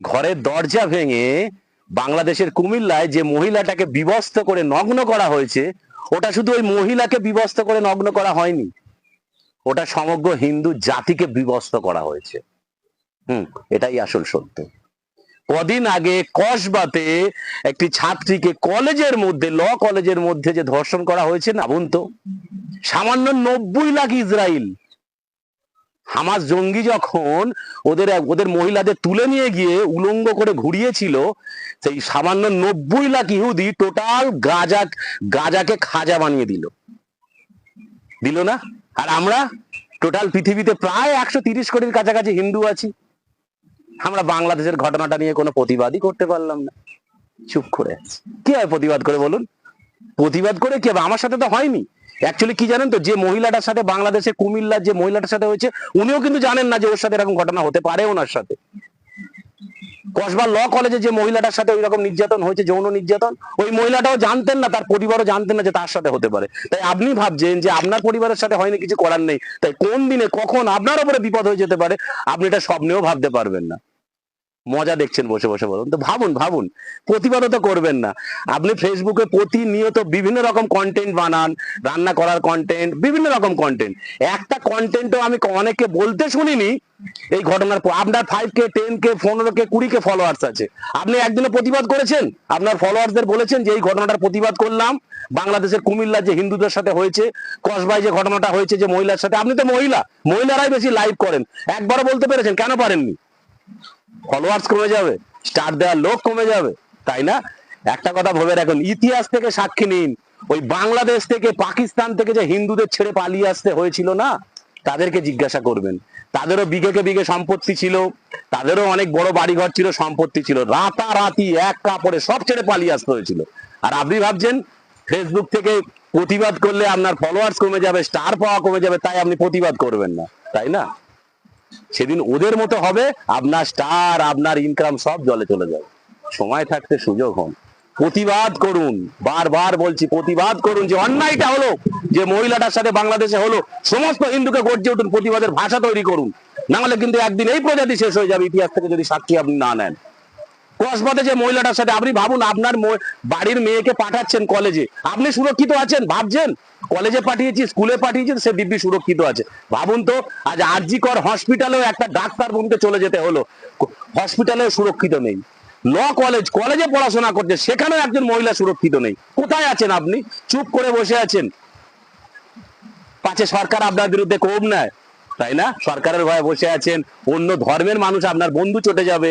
ঘরের দরজা ভেঙে বাংলাদেশের কুমিল্লায় যে মহিলাটাকে বিবস্ত্র করে নগ্ন করা হয়েছে, ওটা শুধু ওই মহিলাকে বিবস্ত্র করে নগ্ন করা হয়নি, ওটা সমগ্র হিন্দু জাতিকে বিবস্ত্র করা হয়েছে। এটাই আসল সত্য। কদিন আগে কসবাতে একটি ছাত্রীকে কলেজের মধ্যে, ল কলেজের মধ্যে যে ধর্ষণ করা হয়েছে না, ভাবুন তো, সামান্য 90 লাখ ইসরায়েল হামাস জঙ্গি যখন ওদের মহিলাদের তুলে নিয়ে গিয়ে উলঙ্গ করে ঘুরিয়েছিল, সেই সামান্য 90 লাখ ইহুদি টোটাল গাজাকে খাজা বানিয়ে দিল না? আর আমরা টোটাল পৃথিবীতে প্রায় 130 কোটির কাছাকাছি হিন্দু আছি, আমরা বাংলাদেশের ঘটনাটা নিয়ে কোনো প্রতিবাদই করতে পারলাম না, চুপ করে আছি। কি হয় প্রতিবাদ করে বলুন? প্রতিবাদ করে কি হবে? আমার সাথে তো হয়নি। অ্যাকচুয়ালি কি জানেন তো, যে মহিলাটার সাথে বাংলাদেশে কুমিল্লার যে মহিলাটার সাথে হয়েছে, উনিও কিন্তু জানেন না যে ওর সাথে এরকম ঘটনা হতে পারে ওনার সাথে। কসবা ল কলেজে যে মহিলাটার সাথে ওই রকম নির্যাতন হয়েছে, যৌন নির্যাতন, ওই মহিলাটাও জানতেন না, তার পরিবারও জানতেন না যে তার সাথে হতে পারে। তাই আপনি ভাবছেন যে আপনার পরিবারের সাথে হয়নি, কিছু করার নেই, তাই কোন দিনে কখন আপনার উপরে বিপদ হয়ে যেতে পারে আপনি এটা স্বপ্নেও ভাবতে পারবেন না। মজা দেখছেন বসে বসে, বলুন তো, ভাবুন। প্রতিবাদও তো করবেন না। আপনি ফেসবুকে প্রতিনিয়ত বিভিন্ন রকম কন্টেন্ট বানান, রান্না করার কন্টেন্ট, বিভিন্ন রকম কন্টেন্ট। একটা কন্টেন্টও আমি অনেককে বলতে শুনিনি এই ঘটনার পর আপনার 5K 10K 15K 20K followers আছে, আপনি একদিনও প্রতিবাদ করেছেন? আপনার ফলোয়ার্সদের বলেছেন যে এই ঘটনাটার প্রতিবাদ করলাম, বাংলাদেশের কুমিল্লা যে হিন্দুদের সাথে হয়েছে, কসবায় যে ঘটনাটা হয়েছে যে মহিলার সাথে? আপনি তো মহিলারাই বেশি লাইভ করেন, একবারও বলতে পেরেছেন? কেন পারেননি? ফলোয়ার্স কমে যাবে, স্টার দেওয়ার লোক কমে যাবে, তাই না? একটা কথা ভেবে রাখুন, ইতিহাস থেকে সাক্ষী নিন, ওই বাংলাদেশ থেকে পাকিস্তান থেকে যে হিন্দুদের ছেড়ে পালিয়ে আসতে হয়েছিল না, তাদেরকে জিজ্ঞাসা করবেন। তাদেরও বিঘেকে বিঘে সম্পত্তি ছিল, তাদেরও অনেক বড় বাড়িঘর ছিল, সম্পত্তি ছিল, রাতারাতি এক কাপড়ে সব ছেড়ে পালিয়ে আসতে হয়েছিল। আর আপনি ভাবছেন ফেসবুক থেকে প্রতিবাদ করলে আপনার ফলোয়ার্স কমে যাবে, স্টার পাওয়া কমে যাবে, তাই আপনি প্রতিবাদ করবেন না, তাই না? সেদিন ওদের মতো হবে, আপনার স্টার, আপনার ইনকাম সব জলে চলে যাবে। সময় থাকতে সুযোগ হন, প্রতিবাদ করুন। বারবার বলছি, প্রতিবাদ করুন। যে অন্যায়টা হলো, যে মহিলাটার সাথে বাংলাদেশে হলো, সমস্ত হিন্দুকে গর্জে উঠুন, প্রতিবাদের ভাষা তৈরি করুন। না হলে কিন্তু একদিন এই প্রজাতি শেষ হয়ে যাবে, ইতিহাস থেকে যদি সাক্ষী আপনি না নেন। কসবাতে যে মহিলাটার সাথে, আপনি ভাবুন, আপনার বাড়ির মেয়েকে পাঠাচ্ছেন কলেজে, আপনি সুরক্ষিত আছেন? ভাবছেন কলেজে পাঠিয়েছি, স্কুলে পাঠিয়েছেন, সে দিব্যি সুরক্ষিত আছে। ভাবুন তো, আজ আরজি কর হসপিটালেও একটা ডাক্তার বোনকে চলে যেতে হলো, হসপিটালেও সুরক্ষিত নেই। ল কলেজে পড়াশোনা করছে, সেখানেও একজন মহিলা সুরক্ষিত নেই। কোথায় আছেন আপনি? চুপ করে বসে আছেন, পাছে সরকার আপনার বিরুদ্ধে ক্ষোভ নেয়, তাই না? সরকারের ভয়ে বসে আছেন, অন্য ধর্মের মানুষ আপনার বন্ধু চটে যাবে।